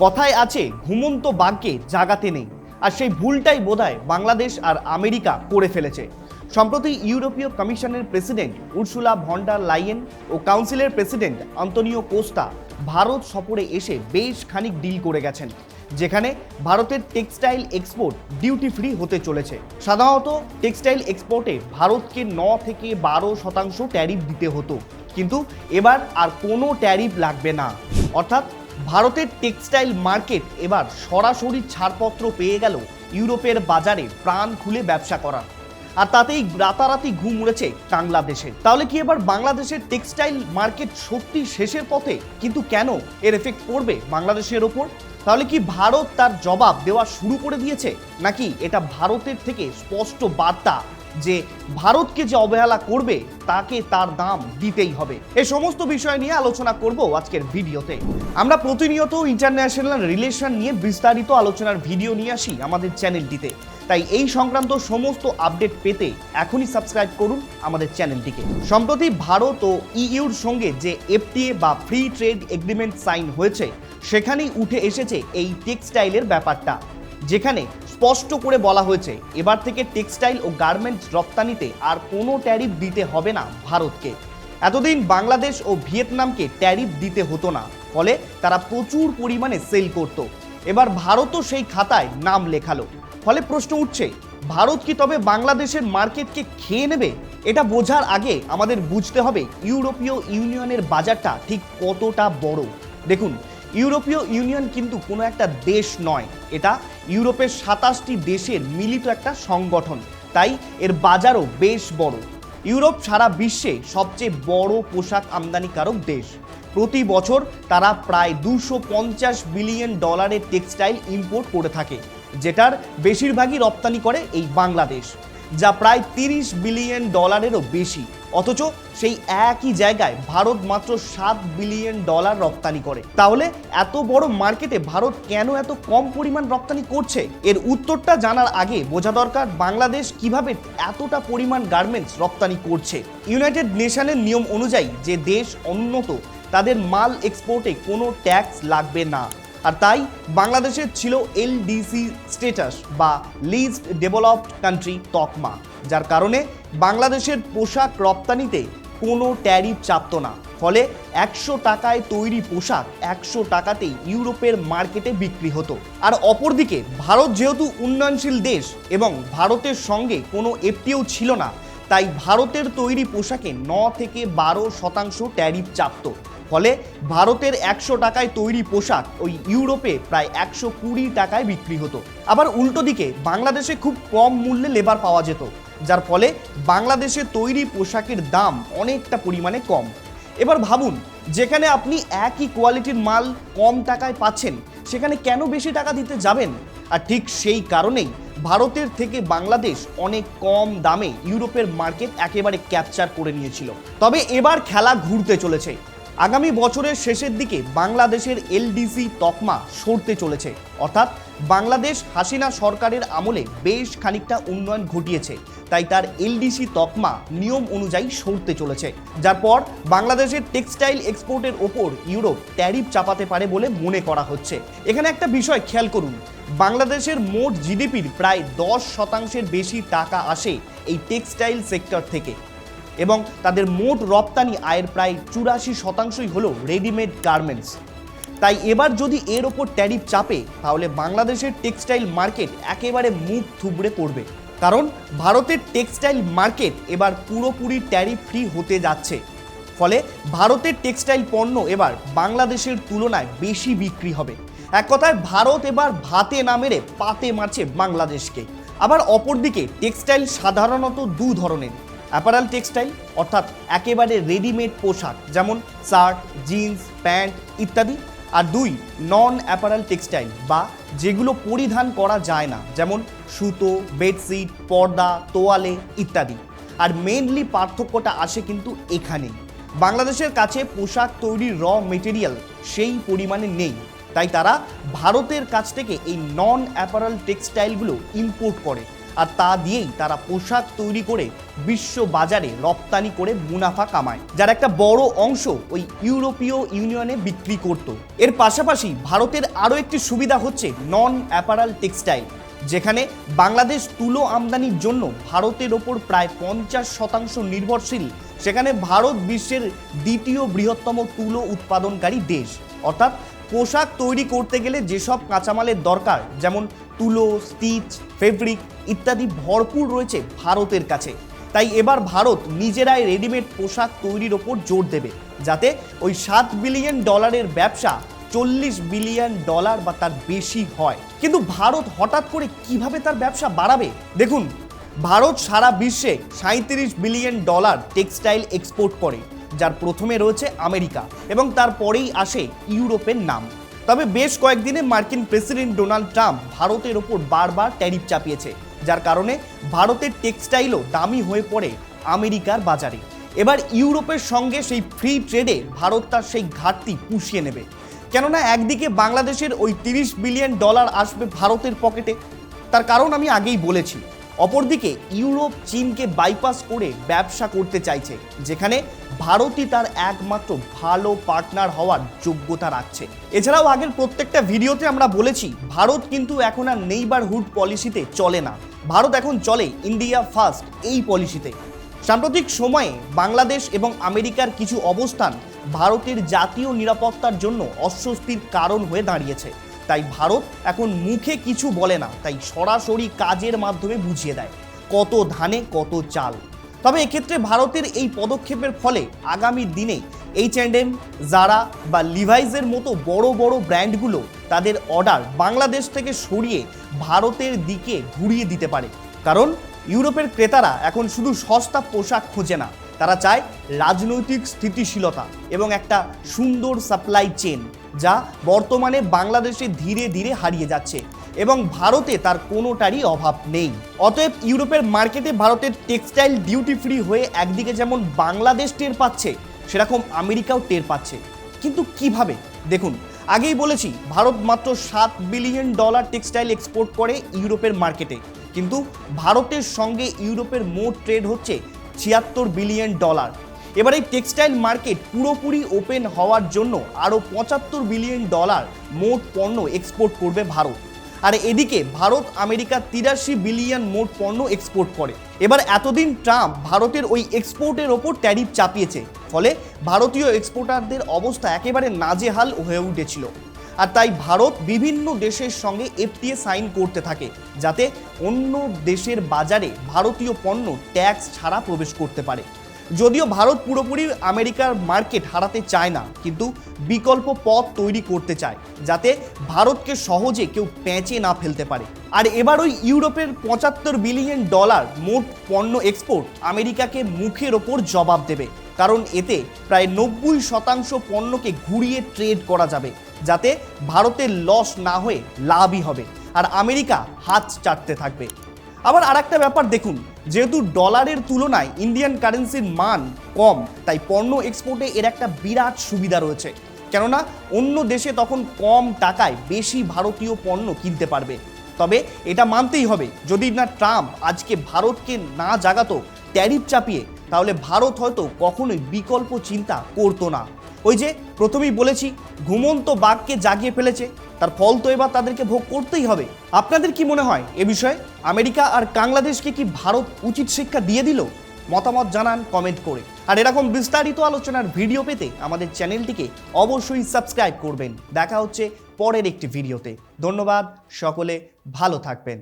কথায় আছে ঘুমন্ত বাঘকে জাগাতে নেই, আর সেই ভুলটাই বোধহয় বাংলাদেশ আর আমেরিকা করে ফেলেছে। সম্প্রতি ইউরোপীয় কমিশনের president Ursula von der Leyen ও কাউন্সিলের প্রেসিডেন্ট আন্তোনিও কোস্টা ভারত সফরে এসে বেশ খানিক ডিল করে গেছেন, যেখানে ভারতের টেক্সটাইল এক্সপোর্ট ডিউটি ফ্রি হতে চলেছে। সাধারণত টেক্সটাইল এক্সপোর্টে ভারতকে 9 থেকে 12% ট্যারিফ দিতে হতো, কিন্তু এবার আর কোনো ট্যারিফ লাগবে না। অর্থাৎ ভারতের টেক্সটাইল মার্কেট এবার সরাসরি ছাড়পত্র পেয়ে গেল ইউরোপের বাজারে প্রাণ খুলে ব্যবসা করার। আর তাতেই রাতারাতি ঘুম উড়েছে বাংলাদেশে। তাহলে কি এবার বাংলাদেশের টেক্সটাইল মার্কেট সত্যি শেষের পথে? কিন্তু কেন? এর এফেক্ট পড়বে বাংলাদেশের ওপর? তাহলে কি ভারত তার জবাব দেওয়া শুরু করে দিয়েছে, নাকি এটা ভারতের থেকে স্পষ্ট বার্তা যে ভারতকে যে অবহেলা করবে তাকে তার দাম দিতেই হবে? এই সমস্ত বিষয় নিয়ে আলোচনা করব আজকের ভিডিওতে। আমরা প্রতিনিয়ত ইন্টারন্যাশনাল রিলেশন নিয়ে বিস্তারিত আলোচনার ভিডিও নিয়ে আসি আমাদের চ্যানেলটিতে, তাই এই সংক্রান্ত সমস্ত আপডেট পেতে এখনই সাবস্ক্রাইব করুন আমাদের চ্যানেলটিকে। সম্প্রতি ভারত ও ইইউর সঙ্গে যে এফটিএ বা ফ্রি ট্রেড এগ্রিমেন্ট সাইন হয়েছে, সেখানেই উঠে এসেছে এই টেক্সটাইলের ব্যাপারটা, যেখানে স্পষ্ট করে বলা হয়েছে এবার থেকে টেক্সটাইল ও গার্মেন্টস রপ্তানিতে আর কোনো ট্যারিফ দিতে হবে না ভারতকে। এতদিন বাংলাদেশ ও ভিয়েতনামকে ট্যারিফ দিতে হতো না, ফলে তারা প্রচুর পরিমাণে সেল করত। এবার ভারতও সেই খাতায় নাম লেখালো। ফলে প্রশ্ন উঠছে, ভারত কি তবে বাংলাদেশের মার্কেটকে খেয়ে নেবে? এটা বোঝার আগে আমাদের বুঝতে হবে ইউরোপীয় ইউনিয়নের বাজারটা ঠিক কতটা বড়। দেখুন, ইউরোপীয় ইউনিয়ন কিন্তু কোনো একটা দেশ নয়, এটা ইউরোপের 27টি দেশের মিলিত একটা সংগঠন, তাই এর বাজারও বেশ বড়। ইউরোপ সারা বিশ্বে সবচেয়ে বড় পোশাক আমদানিকারক দেশ। প্রতি বছর তারা প্রায় $250 বিলিয়ন টেক্সটাইল ইম্পোর্ট করে থাকে, যেটার বেশিরভাগই রপ্তানি করে এই বাংলাদেশ, যা প্রায় $30 বিলিয়ন বেশি। অথচ সেই একই জায়গায় ভারত মাত্র $7 বিলিয়ন রপ্তানি করে। তাহলে এত বড় মার্কেটে ভারত কেন এত কম পরিমাণ রপ্তানি করছে? এর উত্তরটা জানার আগে বোঝা দরকার বাংলাদেশ কিভাবে এতটা পরিমাণ গার্মেন্টস রপ্তানি করছে। ইউনাইটেড নেশনের নিয়ম অনুযায়ী যে দেশ উন্নত, তাদের মাল এক্সপোর্টে কোনো ট্যাক্স লাগবে না। আর তাই বাংলাদেশের ছিল এলডিসি স্ট্যাটাস বা লিস্ট ডেভেলপড কান্ট্রি তকমা, যার কারণে বাংলাদেশের পোশাক রপ্তানিতে কোনো ট্যারিফ চাপতো না। ফলে 100 টাকায় তৈরি পোশাক 100 টাকাতেই ইউরোপের মার্কেটে বিক্রি হতো। আর অপরদিকে ভারত যেহেতু উন্নয়নশীল দেশ এবং ভারতের সঙ্গে কোনো এফটিও ছিল না, তাই ভারতের তৈরি পোশাকে 9 থেকে 12% ট্যারিফ চাপতো। ফলে ভারতের 100 টাকায় তৈরি পোশাক ওই ইউরোপে প্রায় 120 টাকায় বিক্রি হতো। আবার উল্টো দিকে বাংলাদেশে খুব কম মূল্যে লেবার পাওয়া যেত, যার ফলে বাংলাদেশে তৈরি পোশাকের দাম অনেকটা পরিমাণে কম। এবার ভাবুন, যেখানে আপনি একই কোয়ালিটির মাল কম টাকায় পাচ্ছেন, সেখানে কেন বেশি টাকা দিতে যাবেন? আর ঠিক সেই কারণেই ভারতের থেকে বাংলাদেশ অনেক কম দামে ইউরোপের মার্কেট একেবারে ক্যাপচার করে নিয়েছিল। তবে এবার খেলা ঘুরতে চলেছে। আগামী বছরের শেষের দিকে বাংলাদেশের এলডিসি তকমা সরতে চলেছে। অর্থাৎ বাংলাদেশ হাসিনা সরকারের আমলে বেশ খানিকটা উন্নয়ন ঘটিয়েছে, তাই তার এলডিসি তকমা নিয়ম অনুযায়ী সরতে চলেছে, যার পর বাংলাদেশের টেক্সটাইল এক্সপোর্টের ওপর ইউরোপ ট্যারিফ চাপাতে পারে বলে মনে করা হচ্ছে। এখানে একটা বিষয় খেয়াল করুন, বাংলাদেশের মোট জিডিপির প্রায় 10% বেশি টাকা আসে এই টেক্সটাইল সেক্টর থেকে, এবং তাদের মোট রপ্তানি আয়ের প্রায় 84% হলো রেডিমেড গার্মেন্টস। তাই এবার যদি এর ওপর ট্যারিফ চাপে, তাহলে বাংলাদেশের টেক্সটাইল মার্কেট একেবারে মুখ থুবড়ে পড়বে। কারণ ভারতের টেক্সটাইল মার্কেট এবার পুরোপুরি ট্যারিফ ফ্রি হতে যাচ্ছে। ফলে ভারতের টেক্সটাইল পণ্য এবার বাংলাদেশের তুলনায় বেশি বিক্রি হবে। এক কথায় ভারত এবার ভাতে না মেরে পাতে মারছে বাংলাদেশকে। আবার অপরদিকে টেক্সটাইল সাধারণত দু ধরনের: অ্যাপারাল টেক্সটাইল অর্থাৎ একেবারে রেডিমেড পোশাক, যেমন শার্ট, জিন্স, প্যান্ট ইত্যাদি। আর 2 নন অ্যাপারাল টেক্সটাইল বা যেগুলো পরিধান করা যায় না, যেমন সুতো, বেডশিট, পর্দা, তোয়ালে ইত্যাদি। আর মেইনলি পার্থক্যটা আসে কিন্তু এখানেই, বাংলাদেশের কাছে পোশাক তৈরির র মেটেরিয়াল সেই পরিমাণে নেই, তাই তারা ভারতের কাছ থেকে এই নন অ্যাপারাল টেক্সটাইলগুলো ইম্পোর্ট করে। আর তা দিয়েই তারা পোশাক তৈরি করে বিশ্ব বাজারে রপ্তানি করে মুনাফা কামায়, যার একটা বড় অংশ ওই ইউরোপীয় ইউনিয়নে বিক্রি করত। এর পাশাপাশি ভারতের আরও একটি সুবিধা হচ্ছে নন অ্যাপারাল টেক্সটাইল, যেখানে বাংলাদেশ তুলো আমদানির জন্য ভারতের ওপর প্রায় 50% নির্ভরশীল। সেখানে ভারত বিশ্বের দ্বিতীয় বৃহত্তম তুলো উৎপাদনকারী দেশ। অর্থাৎ পোশাক তৈরি করতে গেলে যেসব কাঁচামালের দরকার, যেমন তুলো, স্টিচ, ফেব্রিক ইত্যাদি ভরপুর রয়েছে ভারতের কাছে। তাই এবার ভারত নিজেরাই রেডিমেড পোশাক তৈরির ওপর জোর দেবে, যাতে ওই $7 বিলিয়ন ব্যবসা $40 বিলিয়ন বা তার বেশি হয়। কিন্তু ভারত হঠাৎ করে কিভাবে তার ব্যবসা বাড়াবে? দেখুন, ভারত সারা বিশ্বে $37 বিলিয়ন টেক্সটাইল এক্সপোর্ট করে, যার প্রথমে রয়েছে আমেরিকা এবং তারপরেই আসে ইউরোপের নাম। তবে বেশ কয়েকদিনে মার্কিন প্রেসিডেন্ট ডোনাল্ড ট্রাম্প ভারতের ওপর বারবার ট্যারিফ চাপিয়েছে, যার কারণে ভারতের টেক্সটাইলও দামি হয়ে পড়ে আমেরিকার বাজারে। এবার ইউরোপের সঙ্গে সেই ফ্রি ট্রেডে ভারত তার সেই ঘাটতি পুষিয়ে নেবে। কেননা একদিকে বাংলাদেশের ওই $30 বিলিয়ন আসবে ভারতের পকেটে, তার কারণ আমি আগেই বলেছি। অপরদিকে ইউরোপ চীনকে বাইপাস করে ব্যবসা করতে চাইছে, যেখানে ভারতই তার একমাত্র ভালো পার্টনার হওয়ার যোগ্যতা রাখছে। এছাড়াও আগের প্রত্যেকটা ভিডিওতে আমরা বলেছি, ভারত কিন্তু এখন আর নেইবারহুড পলিসিতে চলে না, ভারত এখন চলে ইন্ডিয়া ফার্স্ট এই পলিসিতে। সাম্প্রতিক সময়ে বাংলাদেশ এবং আমেরিকার কিছু অবস্থান ভারতের জাতীয় নিরাপত্তার জন্য অস্বস্তির কারণ হয়ে দাঁড়িয়েছে। তাই ভারত এখন মুখে কিছু বলে না, তাই সরাসরি কাজের মাধ্যমে বুঝিয়ে দেয় কত ধানে কত চাল। তবে এক্ষেত্রে ভারতের এই পদক্ষেপের ফলে আগামী দিনে H&M, জারা বা লিভাইসের মতো বড় বড় ব্র্যান্ডগুলো তাদের অর্ডার বাংলাদেশ থেকে সরিয়ে ভারতের দিকে ঘুরিয়ে দিতে পারে। কারণ ইউরোপের ক্রেতারা এখন শুধু সস্তা পোশাক খোঁজে না, তারা চায় রাজনৈতিক স্থিতিশীলতা এবং একটা সুন্দর সাপ্লাই চেন, যা বর্তমানে বাংলাদেশে ধীরে ধীরে হারিয়ে যাচ্ছে এবং ভারতে তার কোনোটারই অভাব নেই। অতএব ইউরোপের মার্কেটে ভারতের টেক্সটাইল ডিউটি ফ্রি হয়ে একদিকে যেমন বাংলাদেশ টের পাচ্ছে, সেরকম আমেরিকাও টের পাচ্ছে। কিন্তু কিভাবে? দেখুন, আগেই বলেছি ভারত মাত্র $7 বিলিয়ন টেক্সটাইল এক্সপোর্ট করে ইউরোপের মার্কেটে, কিন্তু ভারতের সঙ্গে ইউরোপের মোট ট্রেড হচ্ছে $76 বিলিয়ন। এবার এই টেক্সটাইল মার্কেট পুরোপুরি ওপেন হওয়ার জন্য আরও $75 বিলিয়ন মোট পণ্য এক্সপোর্ট করবে ভারত। আর এদিকে ভারত আমেরিকা 83 বিলিয়ন মোট পণ্য এক্সপোর্ট করে। এবার এতদিন ট্রাম্প ভারতের ওই এক্সপোর্টের ওপর ট্যারিফ চাপিয়েছে, ফলে ভারতীয় এক্সপোর্টারদের অবস্থা একেবারে নাজেহাল হয়ে উঠেছিল। আর তাই ভারত বিভিন্ন দেশের সঙ্গে FTA সাইন করতে থাকে, যাতে অন্য দেশের বাজারে ভারতীয় পণ্য ট্যাক্স ছাড়া প্রবেশ করতে পারে। যদিও ভারত পুরোপুরি আমেরিকার মার্কেট হারাতে চায় না, কিন্তু বিকল্প পথ তৈরি করতে চায়, যাতে ভারতকে সহজে কেউ পেঁচে না ফেলতে পারে। আর এবার ওই ইউরোপের $75 বিলিয়ন মোট পণ্য এক্সপোর্ট আমেরিকাকে মুখের ওপর জবাব দেবে, কারণ এতে প্রায় 90% পণ্যকে ঘুরিয়ে ট্রেড করা যাবে, যাতে ভারতের লস না হয়ে লাভই হবে আর আমেরিকা হাত চাটতে থাকবে। আবার আরেকটা ব্যাপার দেখুন, যেহেতু ডলারের তুলনায় ইন্ডিয়ান কারেন্সির মান কম, তাই পণ্য এক্সপোর্টে এর একটা বিরাট সুবিধা রয়েছে। কেননা অন্য দেশে তখন কম টাকায় বেশি ভারতীয় পণ্য কিনতে পারবে। তবে এটা মানতেই হবে, যদি না ট্রাম্প আজকে ভারতকে না জাগাতো ট্যারিফ চাপিয়ে, তাহলে ভারত হয়তো কখনোই বিকল্প চিন্তা করতো না। ওই যে প্রথমেই বলেছি, ঘুমন্ত বাঘকে জাগিয়ে ফেলেছে, তার ফল তো এবার তাদেরকে ভোগ করতেই হবে। আপনাদের কি মনে হয় এ বিষয়ে? আমেরিকা আর বাংলাদেশকে কি ভারত উচিত শিক্ষা দিয়ে দিল? মতামত জানান কমেন্ট করে। আর এরকম বিস্তারিত আলোচনার ভিডিও পেতে আমাদের চ্যানেলটিকে অবশ্যই সাবস্ক্রাইব করবেন। দেখা হচ্ছে পরের একটি ভিডিওতে। ধন্যবাদ, সকলে ভালো থাকবেন।